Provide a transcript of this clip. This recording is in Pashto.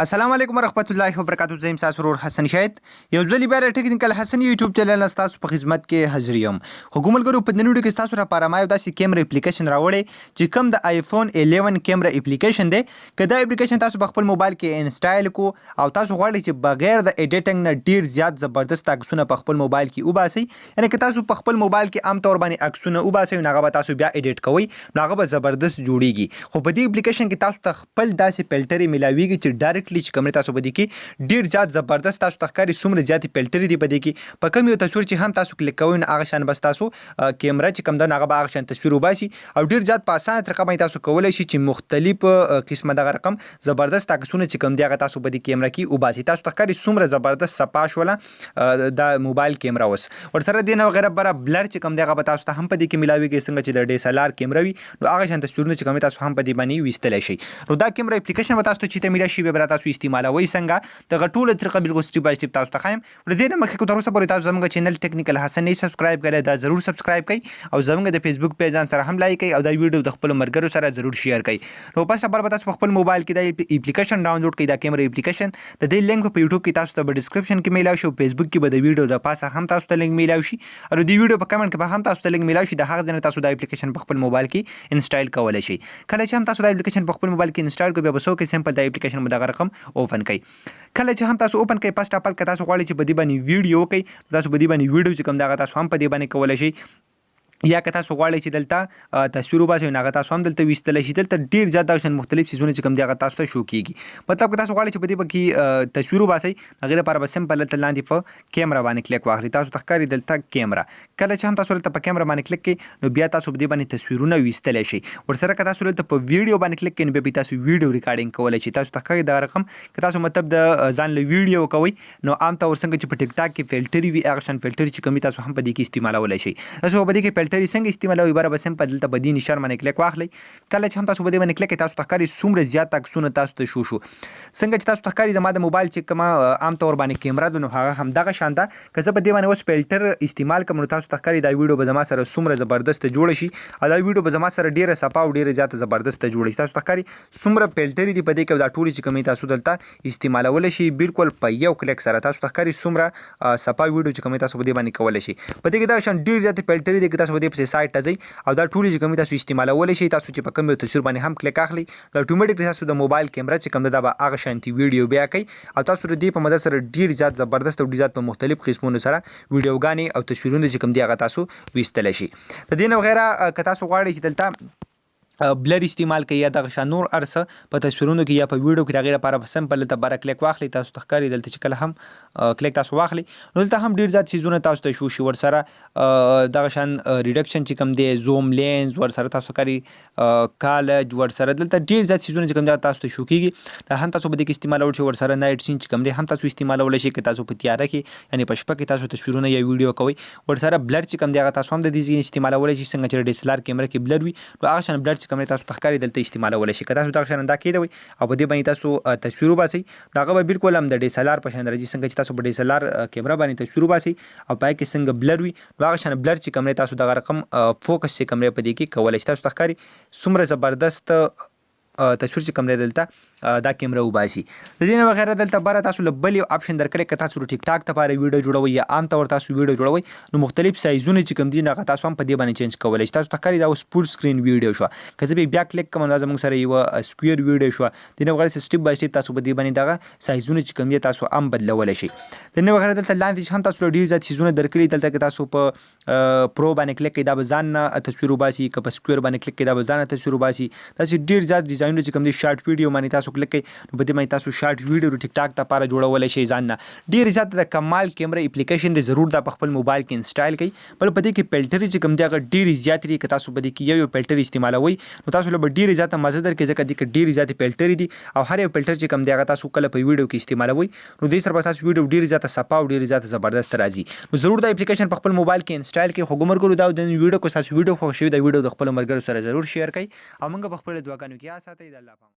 السلام علیکم ورحمت الله وبرکاتہ. زم تاسو ورور حسن شاهد یو ځلی بیا ټیکنیکل حسن یوټیوب چینل تاسو په خدمت کې حاضر یم. حکومتګرو په نن ویډیو کې تاسو لپاره ما یو داسې کیمرا اپلیکیشن راوړی چې کوم د آیفون 11 کیمرا اپلیکیشن دی. کدا اپلیکیشن تاسو په خپل موبایل کې انسټال کو او تاسو غواړئ چې بغیر د ایډیټینګ نه ډیر زیات زبردست عکسونه په خپل موبایل کې وباسئ، یعنی که تاسو په خپل موبایل کې عام طور باندې عکسونه وباسئ نو هغه به تاسو بیا ایډیټ کوئ نو هغه به زبردست جوړیږي. خو په دې اپلیکیشن کې تاسو ته خپل داسې فلټر ملاویږي چې ډایرکټلی چې کیمرا تاسو کې ډیر زیات زبردست تاسو تخکاری څومره زیات فلټر دی په دې کې په کوم یو تصویر چې هم تاسو کلیک کوئ نو هغه شان بس تاسو کیمرا چې کوم د هغه به هغه شان تصویر وباسي او ډیر زیات په اسانه طریقه باندې تاسو کولای شئ چې مختلف قسمه دغه رقم زبردست عکسونه چې کوم دی هغه تاسو په دې کیمرا کې وباسي. تاسو تخکاری څومره زبردست سپاش ولا د موبایل کیمرا وس ورسره دی نه وغیرہ بره بلر چې کوم دی هغه تاسو ته هم په دې کې ملاويږي څنګه چې د ډي اس ال ار کیمرا وي نو هغه شان تصویرونه چې کوم تاسو هم په دې باندې وستلای شئ. نو دا کیمرا اپلیکیشن تاسو ته چې ته ملا شي به تاسو استعمالوي څنګه د غټول طریقه بالکل سټیپ بای سټیپ تاسو ته خایم. ولدي نه مخکې کو تر اوسه پورې تاسو زموږ چینل ټیکنیکل حسن نه سبسکرایب کړئ دا ضرور سبسکرایب کړئ او زموږ د فیسبوک پیج سره هم لایک کړئ او دا ویډیو د خپل مرګرو سره ضرور شیر کړئ. نو پس خبر تاسو خپل موبایل کې دا اپلیکیشن ډاونلوډ کړئ دا کیمرا اپلیکیشن د دې لینک په یوټیوب کې تاسو ته په ډسکرپشن کې میلاو شي او فیسبوک کې به د ویډیو د پاسه هم تاسو ته لینک میلاو شي او د ویډیو په کمنټ کې به هم تاسو ته لینک میلاو شي د هغه ځای تاسو دا اپلیکیشن په خپل موبایل کې انسټال کولای شئ. کله چې هم تاسو دا اپلیکیشن په خپل موبایل کې انسټال کوئ بیا به سو کې سمپل دا اپلیکیشن مدغه رقم اوپن کړئ. کله چې هم تاسو اوپن کړئ پاس ټاپل که تاسو غواړئ چې په دې باندې ویډیو وکړئ تاسو په دې باندې ویډیو چې کوم دا تاسو هم په دې باندې کولای شئ یا که تاسو غواړئ چې دلته تصویر وباسئ نو هغه تاسو هم دلته ویستلی شئ. دلته ډېر زیات دغه شان مختلف څیزونه چې کوم دي هغه تاسو ته شو کېږي. مطلب که تاسو غواړئ چې په دې کې تصویر وباسئ هغې لپاره به سمپل دلته لاندې په کیمرا باندې کلیک واخلئ. تاسو ته ښکاري دلته کیمرا. کله چې هم تاسو دلته په کیمرا باندې کلیک کړئ نو بیا تاسو په دې باندې تصویرونه ویستلی شئ. ورسره که تاسو دلته په ویډیو باندې کلیک کړئ نو بیا تاسو ویډیو ریکارډینګ کولی شئ. تاسو ته ښکاري دغه رقم که تاسو مطلب د ځان له ویډیو کوئ نو عام طور څنګه چې په ټیک ټاک کې فلټر وي هغه شان فلټر چې کوم تاسو هم په دې کې استعمالولی شئ. تاسو په دې کې فلټر څنګه استعمالوئ بره به سمپل دلته په دې نشان باندې کلیک واخلئ. کله چې هم تاسو په دې باندې کلیک کړئ تاسو ته ښکاري څومره زیات عکسونه تاسو ته شو څنګه چې تاسو ته ښکاري زما د موبایل چې کومه عام طور باندې کیمرا ده نو هغه همدغه شان ده. که زه په دې باندې اوس فلټر استعمال کوم نو تاسو ته ښکاري دا ویډیو به زما سره څومره زبردست جوړه شي او دا ویډیو به زما سره ډیره صفا او ډیره زیاته زبردست جوړه شي. تاسو ته ښکاري څومره فلټر دي په دې کې دا ټول چې کومې تاسو دلته استعمالولی شي بالکل په یو کلیک سره. تاسو ته ښکاري څومره صفا ویډیو چې کومې تاسو په دې باندې کولی شي. په دې کې دا شان ډیر زیات فلټر دي که تاسو په دې پسې سایټ ته ځئ او دا ټول چې کومې تاسو استعمالولی شئ تاسو چې په کوم یو تصویر باندې هم کلیک اخلئ نو اتوماتیکلی تاسو د موبایل کیمرا چې کوم ده دا به هغه شانتي ویډیو بیا کوي او تاسو د دې په مدد سره ډیر زیات زبردست او ډیر زیات په مختلف قسمونو سره ویډیوګانې او تصویرونه چې کوم دي هغه تاسو ویستلی شئ. د دې نه وغیره که تاسو غواړئ چې دلته بلر استعمال کوي یا دغه شان نور ارسه په تصویرونو کې یا په ویډیو کې د هغې لپاره سمپل دلته بره کلیک واخلئ. تاسو ته ښکاري دلته چې کله هم کلیک تاسو واخلئ نو دلته هم ډېر زیات څیزونه تاسو ته شو شي. ورسره دغه شان ریډکشن چې کوم دی زوم لینز ورسره تاسو ښکاري کالج ورسره دلته ډېر زیات څیزونه چې کوم دی تاسو ته شو کېږي دا هم تاسو په دې کې استعمالولی شئ. ورسره نایټ سین چې کوم دی هم تاسو استعمالولی شئ که تاسو په تیاره کې یعنې په شپه کې تاسو تصویرونه یا ویډیو کوئ. ورسره بلر چې کوم دی هغه تاسو هم د دې ځای استعمالولی شئ څنګه چې د ډي اس ال ار کیمرا کې بلر وي نو هغه شان بلر چې کوم دی تاسو ته ښکاري دلته استعمالولی شي. که تاسو دغه شان دا کېدوئ او په دې باندې تاسو تصویر وباسئ نو هغه به بالکل هم د ډي اس ال ار په شان راځي څنګه چې تاسو په ډي اس ال ار کیمرا باندې تصویر وباسئ او پای کې څنګه بلر وي نو هغه شان بلر چې کوم دی تاسو دغه رقم فوکس چې کوم دی په دې کې کولی شئ. تاسو ته ښکاري څومره زبردست تصویر چې کوم دی دلته دا کیمرا وباسي. د دې نه وغیره دلته بره تاسو له بل یو اپشن درکړی که تاسو د ټیک ټاک لپاره ویډیو جوړوئ یا عام طور تاسو ویډیو جوړوئ نو مختلف سایزونه چې کوم دي نو هغه تاسو هم په دې باندې چینج کولی شئ. تاسو ته ښکاري دا اوس فول سکرین ویډیو شوه. که زه بیا کلیک کوم دا زموږ سره یوه سکویر ویډیو شوه. د دې نه وغیره سټیپ بای سټیپ تاسو په دې باندې دغه سایزونه چې کوم دي تاسو هم بدلولی شئ. د دې نه وغیره دلته لاندې هم تاسو له ډېر زیات څیزونه درکړي. دلته که تاسو په پرو باندې کلیک کړئ دا به ځان نه تصویر وباسي که په سکویر باندې کلیک کړئ دا به ځان نه تصویر وباسي. داسې ډېر زیات ډیزاینونه چې کوم دي شارټ ویډیو باندې تاسو کلیک کړئ نو په دې باندې تاسو شارټ ویډیو ټیک ټاک لپاره جوړولی شئ ځان نه. ډېر زیات د کمال کیمرا اپلیکیشن دی ضرور دا په خپل موبایل کې انسټال کړئ. بل په دې کې فلټر چې کوم دی هغه ډېرې زیاتې دي. که تاسو په دې کې یو فلټر استعمالوئ نو تاسو له به ډېرې زیاته مزه درکړي ځکه دې کې ډېرې زیاتې فلټرې دي او هر یو فلټر چې کوم دی هغه تاسو کله په ویډیو کې استعمالوئ نو دې سره به تاسو ویډیو ډېرې زیاته صفا او ډېرې زیاته زبردست راځي. نو ضرور دا اپلیکیشن په خپل موبایل کې انسټال کړئ. خو ګمرګرو دا د ویډیو کو تاسو ویډیو خوښ شوي دا ویډیو د خپل ملګرو سره ضرور شیر کړئ او موږ په خپل دعاګانو کې یاد ساتئ. د الله پامان.